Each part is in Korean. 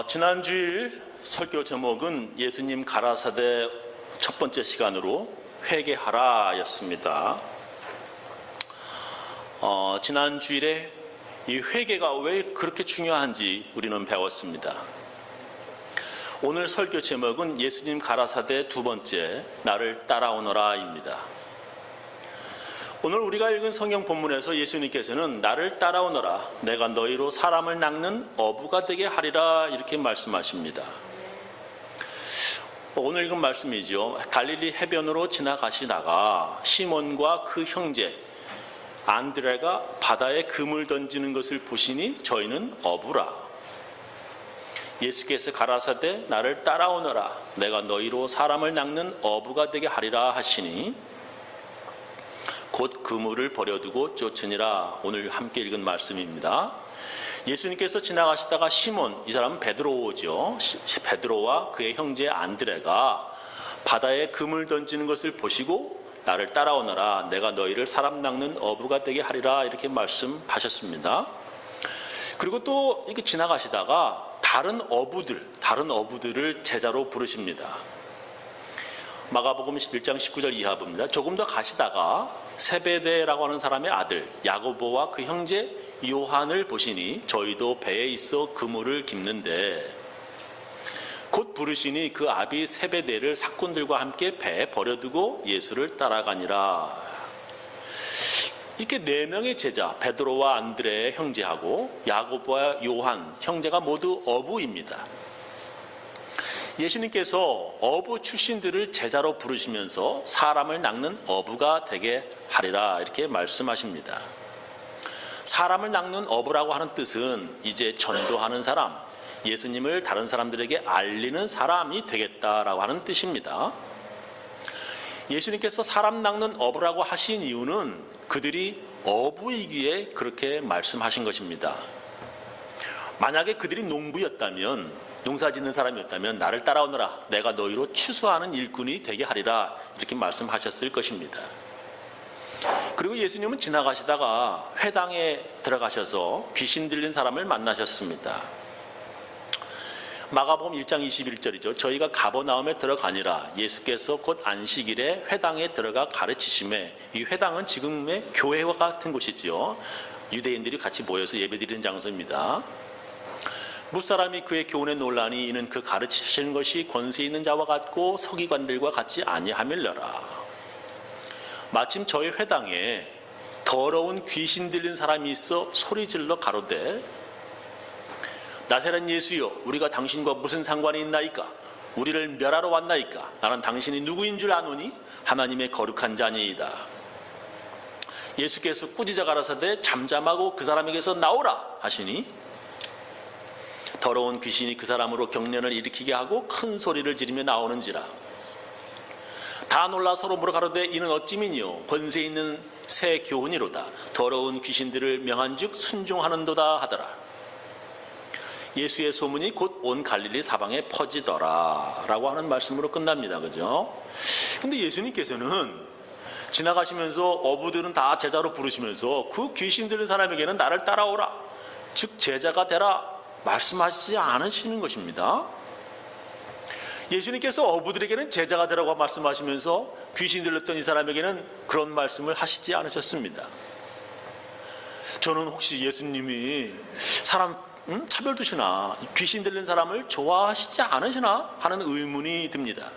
지난주일 설교 제목은 예수님 가라사대 첫 번째 시간으로 회개하라 였습니다. 지난주일에 이 회개가 왜 그렇게 중요한지 우리는 배웠습니다. 오늘 설교 제목은 예수님 가라사대 두 번째 나를 따라오너라입니다. 오늘 우리가 읽은 성경 본문에서 예수님께서는 나를 따라오너라 내가 너희로 사람을 낚는 어부가 되게 하리라 이렇게 말씀하십니다. 오늘 읽은 말씀이죠. 갈릴리 해변으로 지나가시다가 시몬과 그 형제 안드레가 바다에 그물 던지는 것을 보시니 저희는 어부라. 예수께서 가라사대 나를 따라오너라 내가 너희로 사람을 낚는 어부가 되게 하리라 하시니 곧 그물을 버려두고 쫓으니라. 오늘 함께 읽은 말씀입니다. 예수님께서 지나가시다가 시몬, 이 사람은 베드로죠. 베드로와 그의 형제 안드레가 바다에 그물 던지는 것을 보시고 나를 따라오너라 내가 너희를 사람 낚는 어부가 되게 하리라 이렇게 말씀하셨습니다. 그리고 또 이렇게 지나가시다가 다른 어부들을 제자로 부르십니다. 마가복음 1장 19절 이하부입니다. 조금 더 가시다가 세베대라고 하는 사람의 아들 야고보와 그 형제 요한을 보시니 저희도 배에 있어 그물을 깁는데 곧 부르시니 그 아비 세베대를 사꾼들과 함께 배에 버려두고 예수를 따라가니라. 이렇게 네 명의 제자 베드로와 안드레의 형제하고 야고보와 요한 형제가 모두 어부입니다. 예수님께서 어부 출신들을 제자로 부르시면서 사람을 낚는 어부가 되게 하리라 이렇게 말씀하십니다. 사람을 낚는 어부라고 하는 뜻은 이제 전도하는 사람, 예수님을 다른 사람들에게 알리는 사람이 되겠다라고 하는 뜻입니다. 예수님께서 사람 낚는 어부라고 하신 이유는 그들이 어부이기에 그렇게 말씀하신 것입니다. 만약에 그들이 농부였다면 농사 짓는 사람이었다면 나를 따라오너라 내가 너희로 추수하는 일꾼이 되게 하리라 이렇게 말씀하셨을 것입니다. 그리고 예수님은 지나가시다가 회당에 들어가셔서 귀신 들린 사람을 만나셨습니다. 마가복음 1장 21절이죠. 저희가 가버나움에 들어가니라 예수께서 곧 안식일에 회당에 들어가 가르치심에, 이 회당은 지금의 교회와 같은 곳이죠. 유대인들이 같이 모여서 예배드리는 장소입니다. 무사람이 그의 교훈에 놀라니 이는 그 가르치시는 것이 권세 있는 자와 같고 서기관들과 같이 아니하밀려라. 마침 저희 회당에 더러운 귀신 들린 사람이 있어 소리질러 가로되 나사렛 예수여 우리가 당신과 무슨 상관이 있나이까? 우리를 멸하러 왔나이까? 나는 당신이 누구인 줄 아노니 하나님의 거룩한 자니이다. 예수께서 꾸짖어 가라사대 잠잠하고 그 사람에게서 나오라 하시니 더러운 귀신이 그 사람으로 경련을 일으키게 하고 큰 소리를 지르며 나오는지라. 다 놀라 서로 물어가로되 이는 어찌미뇨? 권세 있는 새 교훈이로다. 더러운 귀신들을 명한즉 순종하는도다 하더라. 예수의 소문이 곧 온 갈릴리 사방에 퍼지더라 라고 하는 말씀으로 끝납니다. 그죠? 근데 예수님께서는 지나가시면서 어부들은 다 제자로 부르시면서 그 귀신 들린 사람에게는 나를 따라오라 즉 제자가 되라 말씀하시지 않으시는 것입니다. 예수님께서 어부들에게는 제자가 되라고 말씀하시면서 귀신 들렸던 이 사람에게는 그런 말씀을 하시지 않으셨습니다. 저는 혹시 예수님이 사람 차별 두시나 귀신 들린 사람을 좋아하시지 않으시나 하는 의문이 듭니다.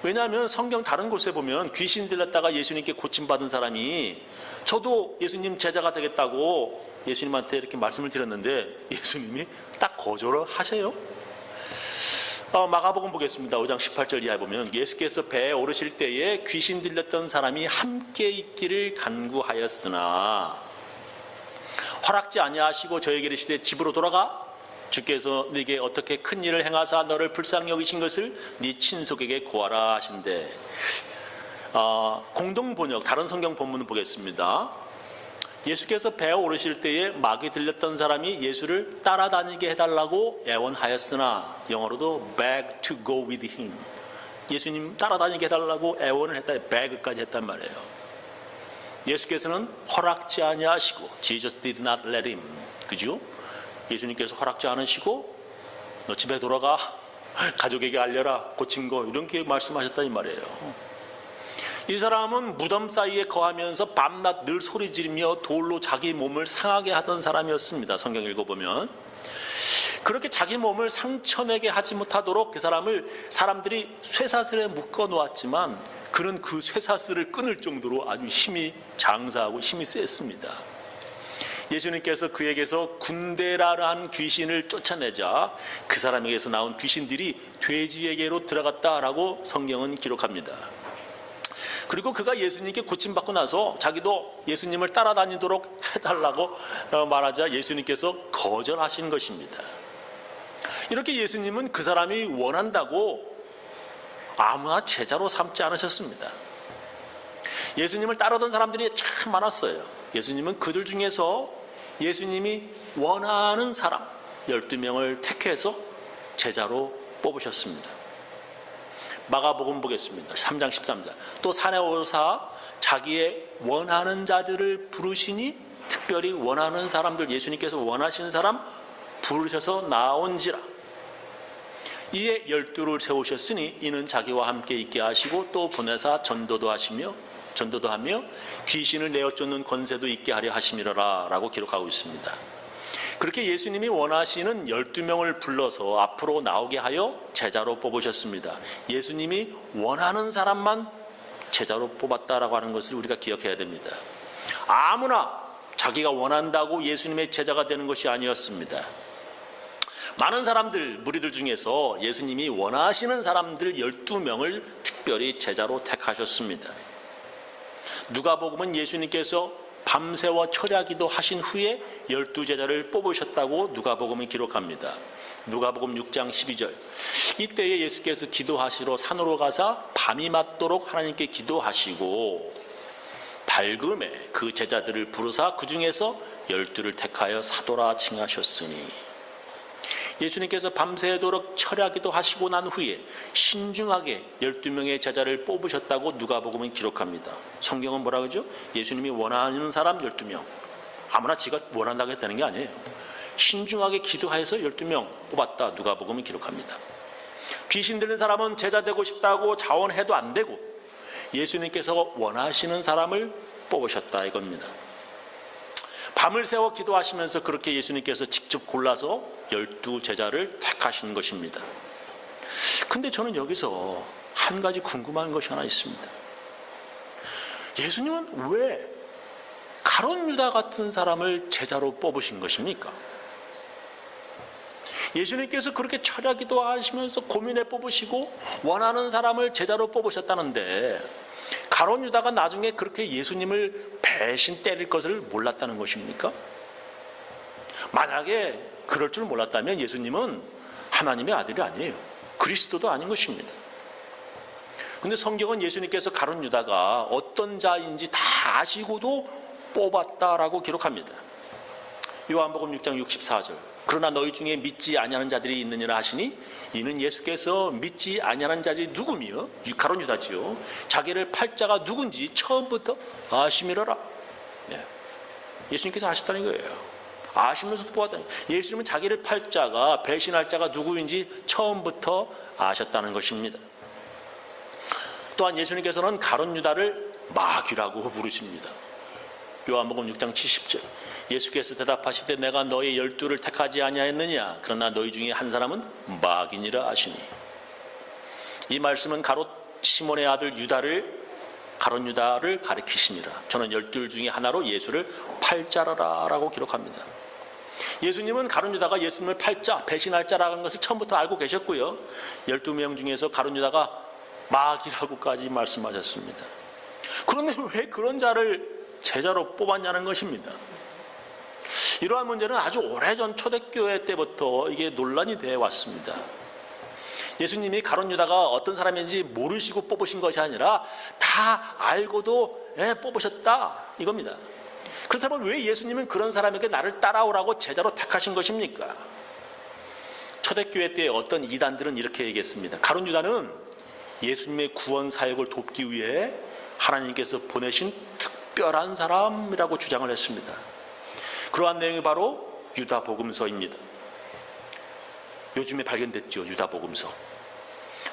왜냐하면 성경 다른 곳에 보면 귀신 들렸다가 예수님께 고침받은 사람이 저도 예수님 제자가 되겠다고 예수님한테 이렇게 말씀을 드렸는데 예수님이 딱 거절을 하세요. 마가복음 보겠습니다. 5장 18절 이하에 보면 예수께서 배에 오르실 때에 귀신 들렸던 사람이 함께 있기를 간구하였으나 허락지 아니하시고 저에게 이르시되 집으로 돌아가 주께서 네게 어떻게 큰 일을 행하사 너를 불쌍히 여기신 것을 네 친속에게 고하라 하신대. 공동번역 다른 성경 본문을 보겠습니다. 예수께서 배에 오르실 때에 막이 들렸던 사람이 예수를 따라다니게 해달라고 애원하였으나 영어로도 beg to go with him. 예수님 따라다니게 해달라고 애원을 했다. beg까지 했단 말이에요. 예수께서는 허락지 아니하시고 Jesus did not let him. 그죠? 예수님께서 허락지 않으시고 너 집에 돌아가 가족에게 알려라 고친 거 이렇게 말씀하셨다 이 말이에요. 이 사람은 무덤 사이에 거하면서 밤낮 늘 소리 지르며 돌로 자기 몸을 상하게 하던 사람이었습니다. 성경 읽어보면 그렇게 자기 몸을 상처내게 하지 못하도록 그 사람을 사람들이 쇠사슬에 묶어 놓았지만 그는 그 쇠사슬을 끊을 정도로 아주 힘이 장사하고 힘이 셌습니다. 예수님께서 그에게서 군대라는 귀신을 쫓아내자 그 사람에게서 나온 귀신들이 돼지에게로 들어갔다라고 성경은 기록합니다. 그리고 그가 예수님께 고침받고 나서 자기도 예수님을 따라다니도록 해달라고 말하자 예수님께서 거절하신 것입니다. 이렇게 예수님은 그 사람이 원한다고 아무나 제자로 삼지 않으셨습니다. 예수님을 따르던 사람들이 참 많았어요. 예수님은 그들 중에서 예수님이 원하는 사람 12명을 택해서 제자로 뽑으셨습니다. 마가복음 보겠습니다. 3장 13절. 또 산에 오사 자기의 원하는 자들을 부르시니 특별히 원하는 사람들, 예수님께서 원하시는 사람 부르셔서 나온지라. 이에 12를 세우셨으니 이는 자기와 함께 있게 하시고 또 보내사 전도도 하며 귀신을 내어 쫓는 권세도 있게 하려 하심이라 라고 기록하고 있습니다. 그렇게 예수님이 원하시는 12명을 불러서 앞으로 나오게 하여 제자로 뽑으셨습니다. 예수님이 원하는 사람만 제자로 뽑았다라고 하는 것을 우리가 기억해야 됩니다. 아무나 자기가 원한다고 예수님의 제자가 되는 것이 아니었습니다. 많은 사람들, 무리들 중에서 예수님이 원하시는 사람들 12명을 특별히 제자로 택하셨습니다. 누가복음은 예수님께서 밤새워 철야기도 하신 후에 12제자를 뽑으셨다고 누가복음이 기록합니다. 누가복음 6장 12절. 이때에 예수께서 기도하시러 산으로 가사 밤이 맞도록 하나님께 기도하시고 밝음에 그 제자들을 부르사 그 중에서 12를 택하여 사도라 칭하셨으니 예수님께서 밤새도록 철야기도 하시고 난 후에 신중하게 12명의 제자를 뽑으셨다고 누가복음은 기록합니다. 성경은 뭐라 그러죠? 예수님이 원하는 사람 12명. 아무나 지가 원한다고 했다는 게 아니에요. 신중하게 기도하여서 12명 뽑았다 누가복음은 기록합니다. 귀신 들린 사람은 제자 되고 싶다고 자원해도 안 되고 예수님께서 원하시는 사람을 뽑으셨다 이겁니다. 밤을 새워 기도하시면서 그렇게 예수님께서 직접 골라서 12제자를 택하신 것입니다. 근데 저는 여기서 한 가지 궁금한 것이 하나 있습니다. 예수님은 왜 가룟 유다 같은 사람을 제자로 뽑으신 것입니까? 예수님께서 그렇게 철야기도 하시면서 고민해 뽑으시고 원하는 사람을 제자로 뽑으셨다는데 가룟 유다가 나중에 그렇게 예수님을 배신 때릴 것을 몰랐다는 것입니까? 만약에 그럴 줄 몰랐다면 예수님은 하나님의 아들이 아니에요. 그리스도도 아닌 것입니다. 그런데 성경은 예수님께서 가룟 유다가 어떤 자인지 다 아시고도 뽑았다라고 기록합니다. 요한복음 6장 64절. 그러나 너희 중에 믿지 아니하는 자들이 있느니라 하시니 이는 예수께서 믿지 아니하는 자들이 누구며 가룟 유다지요 자기를 팔 자가 누군지 처음부터 아심이라라. 예수님께서 아셨다는 거예요. 아시면서도 뽑았다는 거예요. 예수님은 자기를 팔 자가 배신할 자가 누구인지 처음부터 아셨다는 것입니다. 또한 예수님께서는 가룟 유다를 마귀라고 부르십니다. 요한복음 6장 70절. 예수께서 대답하시되 내가 너희 12를 택하지 아니하였느냐 그러나 너희 중에 한 사람은 마귀니라 하시니 이 말씀은 가롯 시몬의 아들 가룟 유다를 가리키십니다. 저는 12 중에 하나로 예수를 팔자라라 라고 기록합니다. 예수님은 가룟 유다가 예수님을 팔자 배신할 자라는 것을 처음부터 알고 계셨고요 12명 중에서 가룟 유다가 마귀라고까지 말씀하셨습니다. 그런데 왜 그런 자를 제자로 뽑았냐는 것입니다. 이러한 문제는 아주 오래전 초대교회 때부터 이게 논란이 되어 왔습니다. 예수님이 가룟 유다가 어떤 사람인지 모르시고 뽑으신 것이 아니라 다 알고도 뽑으셨다 이겁니다. 그렇다면 왜 예수님은 그런 사람에게 나를 따라오라고 제자로 택하신 것입니까? 초대교회 때 어떤 이단들은 이렇게 얘기했습니다. 가룟 유다는 예수님의 구원 사역을 돕기 위해 하나님께서 보내신 특별한 사람이라고 주장을 했습니다. 그러한 내용이 바로 유다복음서입니다. 요즘에 발견됐죠. 유다복음서.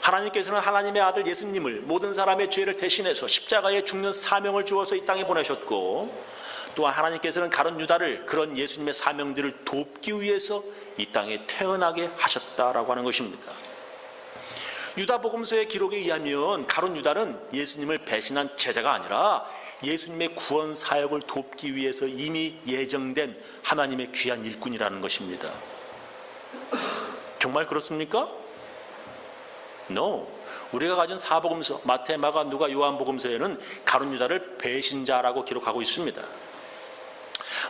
하나님께서는 하나님의 아들 예수님을 모든 사람의 죄를 대신해서 십자가에 죽는 사명을 주어서 이 땅에 보내셨고, 또한 하나님께서는 가룟 유다를 그런 예수님의 사명들을 돕기 위해서 이 땅에 태어나게 하셨다라고 하는 것입니다. 유다복음서의 기록에 의하면 가룟 유다는 예수님을 배신한 제자가 아니라 예수님의 구원 사역을 돕기 위해서 이미 예정된 하나님의 귀한 일꾼이라는 것입니다. 정말 그렇습니까? No. 우리가 가진 사복음서 마태, 마가, 누가, 요한복음서에는 가룟 유다를 배신자라고 기록하고 있습니다.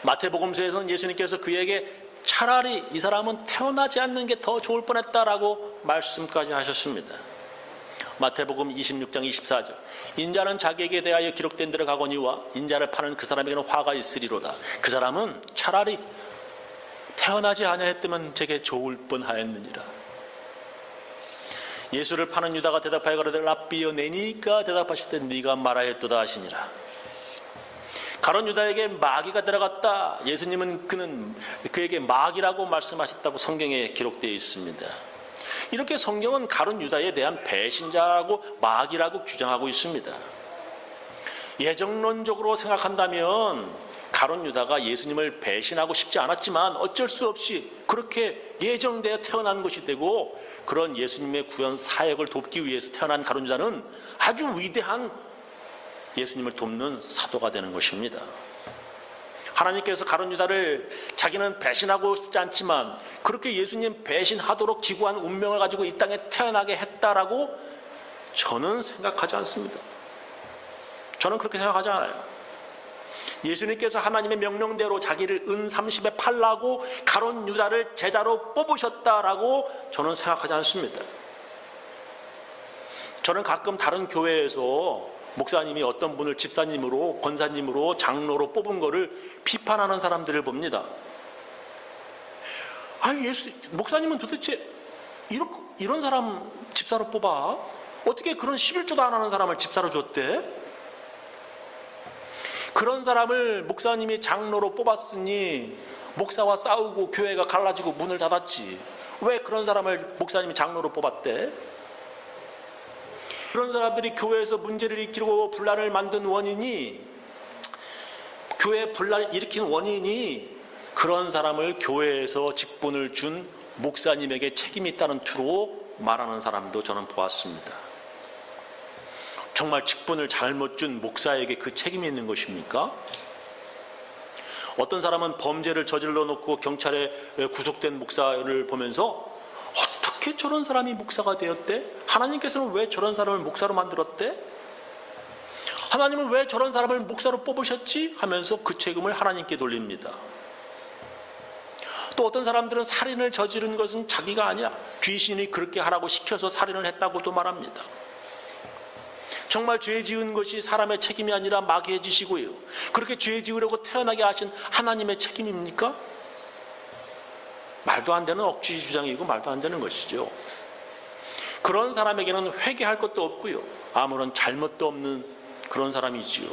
마태복음서에서는 예수님께서 그에게 차라리 이 사람은 태어나지 않는 게 더 좋을 뻔했다라고 말씀까지 하셨습니다. 마태복음 26장 24절, 인자는 자기에게 대하여 기록된 대로 가거니와 인자를 파는 그 사람에게는 화가 있으리로다. 그 사람은 차라리 태어나지 아니하였다면 제게 좋을 뻔하였느니라. 예수를 파는 유다가 대답하여 가로되 랍비여 내니까 대답하실 때 네가 말하였도다 하시니라. 가룟 유다에게 마귀가 들어갔다. 예수님은 그에게 마귀라고 말씀하셨다고 성경에 기록되어 있습니다. 이렇게 성경은 가룟 유다에 대한 배신자라고 마귀라고 규정하고 있습니다. 예정론적으로 생각한다면 가룟 유다가 예수님을 배신하고 싶지 않았지만 어쩔 수 없이 그렇게 예정되어 태어난 것이 되고, 그런 예수님의 구원 사역을 돕기 위해서 태어난 가룟 유다는 아주 위대한 예수님을 돕는 사도가 되는 것입니다. 하나님께서 가룟 유다를 자기는 배신하고 싶지 않지만 그렇게 예수님 배신하도록 기구한 운명을 가지고 이 땅에 태어나게 했다라고 저는 생각하지 않습니다. 저는 그렇게 생각하지 않아요. 예수님께서 하나님의 명령대로 자기를 은 30에 팔라고 가룟 유다를 제자로 뽑으셨다라고 저는 생각하지 않습니다. 저는 가끔 다른 교회에서 목사님이 어떤 분을 집사님으로, 권사님으로, 장로로 뽑은 거를 비판하는 사람들을 봅니다. 아니, 목사님은 도대체 이런 사람 집사로 뽑아? 어떻게 그런 11조도 안 하는 사람을 집사로 줬대? 그런 사람을 목사님이 장로로 뽑았으니 목사와 싸우고 교회가 갈라지고 문을 닫았지. 왜 그런 사람을 목사님이 장로로 뽑았대? 그런 사람들이 교회에서 문제를 일으키고 분란을 만든 원인이, 교회 분란을 일으킨 원인이 그런 사람을 교회에서 직분을 준 목사님에게 책임이 있다는 투로 말하는 사람도 저는 보았습니다. 정말 직분을 잘못 준 목사에게 그 책임이 있는 것입니까? 어떤 사람은 범죄를 저질러 놓고 경찰에 구속된 목사를 보면서 어떻게 저런 사람이 목사가 되었대? 하나님께서는 왜 저런 사람을 목사로 만들었대? 하나님은 왜 저런 사람을 목사로 뽑으셨지? 하면서 그 책임을 하나님께 돌립니다. 또 어떤 사람들은 살인을 저지른 것은 자기가 아니야, 귀신이 그렇게 하라고 시켜서 살인을 했다고도 말합니다. 정말 죄 지은 것이 사람의 책임이 아니라 마귀의 짓이고요, 그렇게 죄 지으려고 태어나게 하신 하나님의 책임입니까? 말도 안 되는 억지 주장이고 말도 안 되는 것이죠. 그런 사람에게는 회개할 것도 없고요, 아무런 잘못도 없는 그런 사람이지요.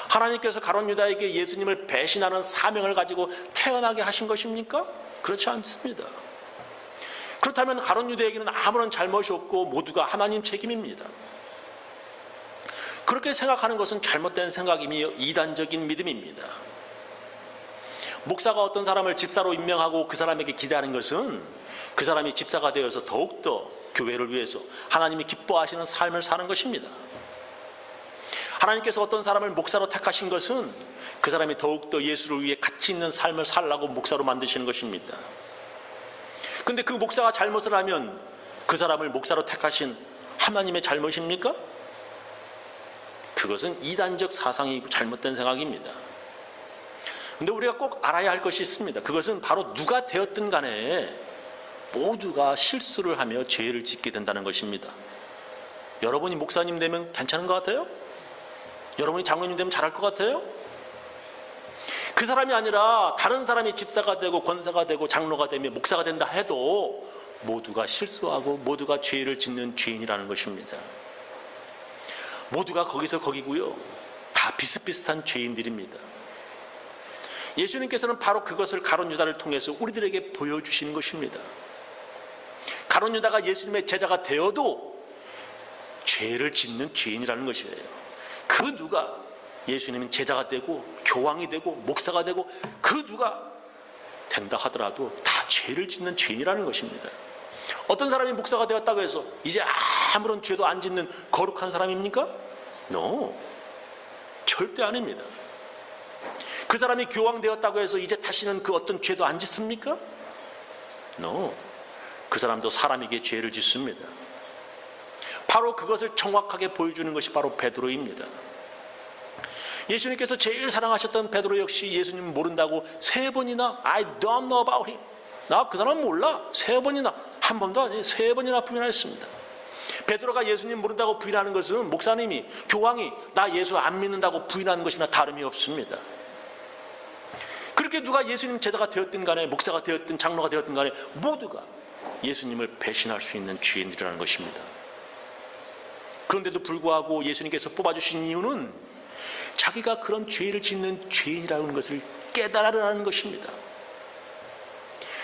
하나님께서 가룟 유다에게 예수님을 배신하는 사명을 가지고 태어나게 하신 것입니까? 그렇지 않습니다. 그렇다면 가룟 유다에게는 아무런 잘못이 없고 모두가 하나님 책임입니다. 그렇게 생각하는 것은 잘못된 생각이며 이단적인 믿음입니다. 목사가 어떤 사람을 집사로 임명하고 그 사람에게 기대하는 것은 그 사람이 집사가 되어서 더욱더 교회를 위해서 하나님이 기뻐하시는 삶을 사는 것입니다. 하나님께서 어떤 사람을 목사로 택하신 것은 그 사람이 더욱더 예수를 위해 가치 있는 삶을 살라고 목사로 만드시는 것입니다. 그런데 그 목사가 잘못을 하면 그 사람을 목사로 택하신 하나님의 잘못입니까? 그것은 이단적 사상이고 잘못된 생각입니다. 그런데 우리가 꼭 알아야 할 것이 있습니다. 그것은 바로 누가 되었든 간에 모두가 실수를 하며 죄를 짓게 된다는 것입니다. 여러분이 목사님 되면 괜찮은 것 같아요? 여러분이 장로님 되면 잘할 것 같아요? 그 사람이 아니라 다른 사람이 집사가 되고 권사가 되고 장로가 되며 목사가 된다 해도 모두가 실수하고 모두가 죄를 짓는 죄인이라는 것입니다. 모두가 거기서 거기고요, 다 비슷비슷한 죄인들입니다. 예수님께서는 바로 그것을 가룟 유다를 통해서 우리들에게 보여주시는 것입니다. 가룟 유다가 예수님의 제자가 되어도 죄를 짓는 죄인이라는 것이에요. 그 누가 예수님은 제자가 되고 교황이 되고 목사가 되고 그 누가 된다 하더라도 다 죄를 짓는 죄인이라는 것입니다. 어떤 사람이 목사가 되었다고 해서 이제 아무런 죄도 안 짓는 거룩한 사람입니까? No, 절대 아닙니다. 그 사람이 교황 되었다고 해서 이제 다시는 그 어떤 죄도 안 짓습니까? No, 그 사람도 사람에게 죄를 짓습니다. 바로 그것을 정확하게 보여주는 것이 바로 베드로입니다. 예수님께서 제일 사랑하셨던 베드로 역시 예수님 모른다고 3번이나 I don't know about him, 나 그 사람 몰라, 3번이나, 한 번도 아니에요, 3번이나 부인하였습니다. 베드로가 예수님 모른다고 부인하는 것은 목사님이, 교황이 나 예수 안 믿는다고 부인하는 것이나 다름이 없습니다. 그렇게 누가 예수님 제자가 되었든 간에 목사가 되었든 장로가 되었든 간에 모두가 예수님을 배신할 수 있는 죄인이라는 것입니다. 그런데도 불구하고 예수님께서 뽑아주신 이유는 자기가 그런 죄를 짓는 죄인이라는 것을 깨달으라는 것입니다.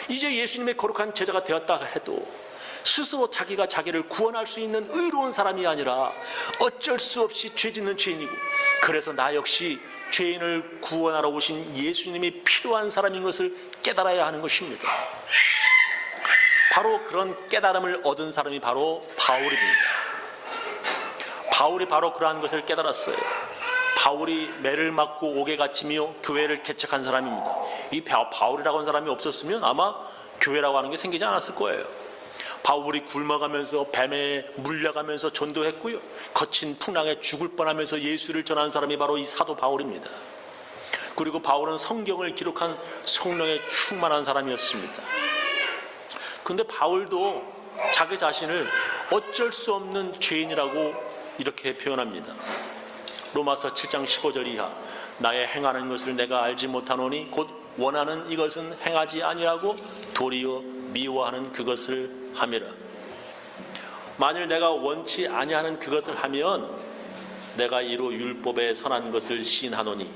이제 예수님의 거룩한 제자가 되었다 해도 스스로 자기가 자기를 구원할 수 있는 의로운 사람이 아니라 어쩔 수 없이 죄 짓는 죄인이고, 그래서 나 역시 죄인을 구원하러 오신 예수님이 필요한 사람인 것을 깨달아야 하는 것입니다. 바로 그런 깨달음을 얻은 사람이 바로 바울입니다. 바울이 바로 그러한 것을 깨달았어요. 바울이 매를 맞고 옥에 갇히며 교회를 개척한 사람입니다. 이 바울이라고 하는 사람이 없었으면 아마 교회라고 하는 게 생기지 않았을 거예요. 바울이 굶어가면서 뱀에 물려가면서 전도했고요, 거친 풍랑에 죽을 뻔하면서 예수를 전한 사람이 바로 이 사도 바울입니다. 그리고 바울은 성경을 기록한 성령에 충만한 사람이었습니다. 그런데 바울도 자기 자신을 어쩔 수 없는 죄인이라고 이렇게 표현합니다. 로마서 7장 15절 이하, 나의 행하는 것을 내가 알지 못하노니 곧 원하는 이것은 행하지 아니하고 도리어 미워하는 그것을 함이라. 만일 내가 원치 아니하는 그것을 하면 내가 이로 율법에 선한 것을 시인하노니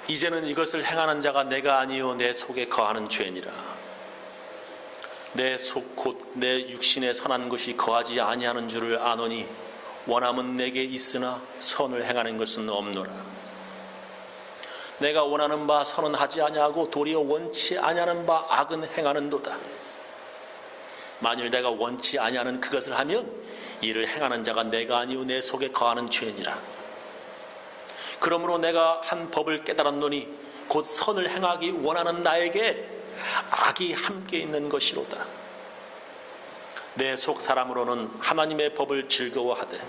이제는 이것을 행하는 자가 내가 아니요 내 속에 거하는 죄니라. 내 속 곧 내 육신에 선한 것이 거하지 아니하는 줄을 아노니 원함은 내게 있으나 선을 행하는 것은 없노라. 내가 원하는 바 선은 하지 아니하고 도리어 원치 아니하는 바 악은 행하는도다. 만일 내가 원치 아니하는 그것을 하면 이를 행하는 자가 내가 아니오 내 속에 거하는 죄니라. 그러므로 내가 한 법을 깨달았노니 곧 선을 행하기 원하는 나에게 악이 함께 있는 것이로다. 내 속 사람으로는 하나님의 법을 즐거워하되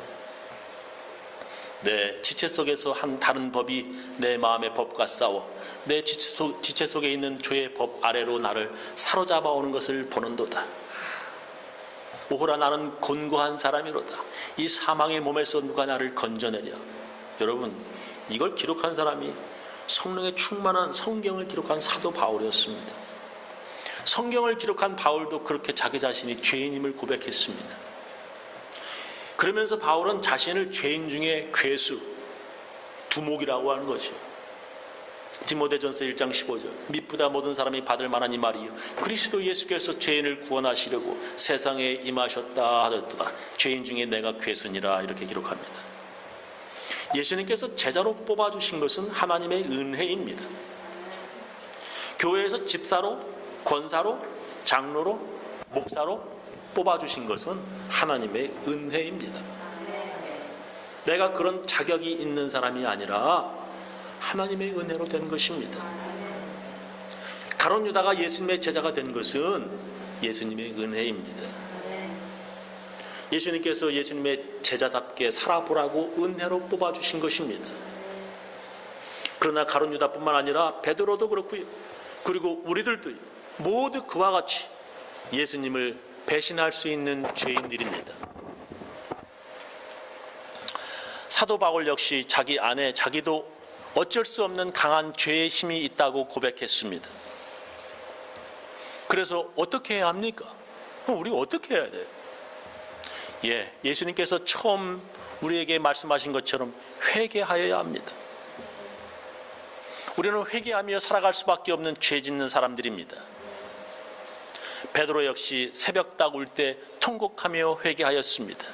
내 지체 속에서 한 다른 법이 내 마음의 법과 싸워 내 지체 속에 있는 죄의 법 아래로 나를 사로잡아 오는 것을 보는도다. 오호라 나는 곤고한 사람이로다. 이 사망의 몸에서 누가 나를 건져내랴. 여러분, 이걸 기록한 사람이 성령에 충만한 성경을 기록한 사도 바울이었습니다. 성경을 기록한 바울도 그렇게 자기 자신이 죄인임을 고백했습니다. 그러면서 바울은 자신을 죄인 중에 괴수, 두목이라고 하는 거죠. 디모데전서 1장 15절, 미쁘다 모든 사람이 받을 만한 이 말이요 그리스도 예수께서 죄인을 구원하시려고 세상에 임하셨다 하였도다. 죄인 중에 내가 괴수니라, 이렇게 기록합니다. 예수님께서 제자로 뽑아주신 것은 하나님의 은혜입니다. 교회에서 집사로, 권사로, 장로로, 목사로 뽑아주신 것은 하나님의 은혜입니다. 내가 그런 자격이 있는 사람이 아니라 하나님의 은혜로 된 것입니다. 가룟 유다가 예수님의 제자가 된 것은 예수님의 은혜입니다. 예수님께서 예수님의 제자답게 살아보라고 은혜로 뽑아주신 것입니다. 그러나 가룟 유다뿐만 아니라 베드로도 그렇고요, 그리고 우리들도요, 모두 그와 같이 예수님을 배신할 수 있는 죄인들입니다. 사도 바울 역시 자기 안에 자기도 어쩔 수 없는 강한 죄의 힘이 있다고 고백했습니다. 그래서 어떻게 해야 합니까? 우리가 어떻게 해야 돼요? 예수님께서 처음 우리에게 말씀하신 것처럼 회개하여야 합니다. 우리는 회개하며 살아갈 수밖에 없는 죄 짓는 사람들입니다. 베드로 역시 새벽 딱 울 때 통곡하며 회개하였습니다.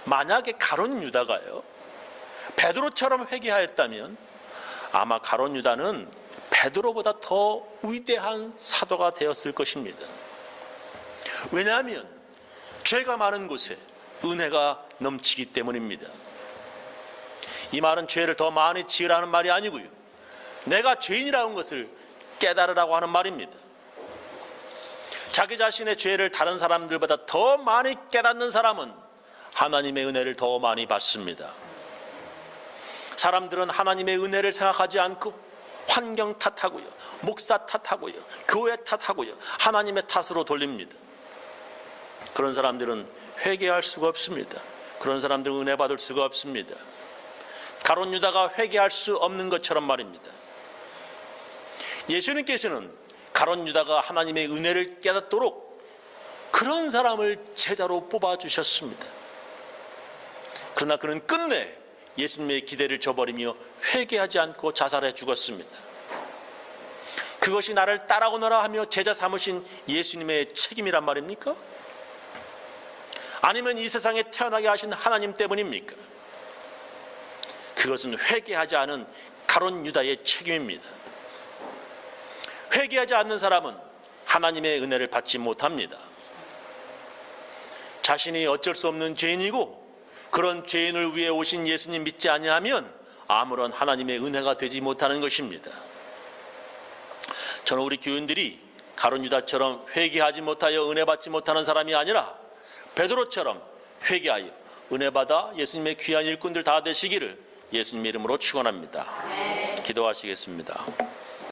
만약에 가룟 유다가요 베드로처럼 회개하였다면 아마 가룟 유다는 베드로보다 더 위대한 사도가 되었을 것입니다. 왜냐하면 죄가 많은 곳에 은혜가 넘치기 때문입니다. 이 말은 죄를 더 많이 지으라는 말이 아니고요, 내가 죄인이라는 것을 깨달으라고 하는 말입니다. 자기 자신의 죄를 다른 사람들보다 더 많이 깨닫는 사람은 하나님의 은혜를 더 많이 받습니다. 사람들은 하나님의 은혜를 생각하지 않고 환경 탓하고요, 목사 탓하고요, 교회 탓하고요, 하나님의 탓으로 돌립니다. 그런 사람들은 회개할 수가 없습니다. 그런 사람들은 은혜 받을 수가 없습니다. 가룟 유다가 회개할 수 없는 것처럼 말입니다. 예수님께서는 가룟 유다가 하나님의 은혜를 깨닫도록 그런 사람을 제자로 뽑아주셨습니다. 그러나 그는 끝내 예수님의 기대를 저버리며 회개하지 않고 자살해 죽었습니다. 그것이 나를 따라오너라 하며 제자 삼으신 예수님의 책임이란 말입니까? 아니면 이 세상에 태어나게 하신 하나님 때문입니까? 그것은 회개하지 않은 가룟 유다의 책임입니다. 회개하지 않는 사람은 하나님의 은혜를 받지 못합니다. 자신이 어쩔 수 없는 죄인이고 그런 죄인을 위해 오신 예수님 믿지 아니하면 아무런 하나님의 은혜가 되지 못하는 것입니다. 저는 우리 교인들이 가룟 유다처럼 회개하지 못하여 은혜 받지 못하는 사람이 아니라 베드로처럼 회개하여 은혜 받아 예수님의 귀한 일꾼들 다 되시기를 예수님의 이름으로 축원합니다. 기도하시겠습니다.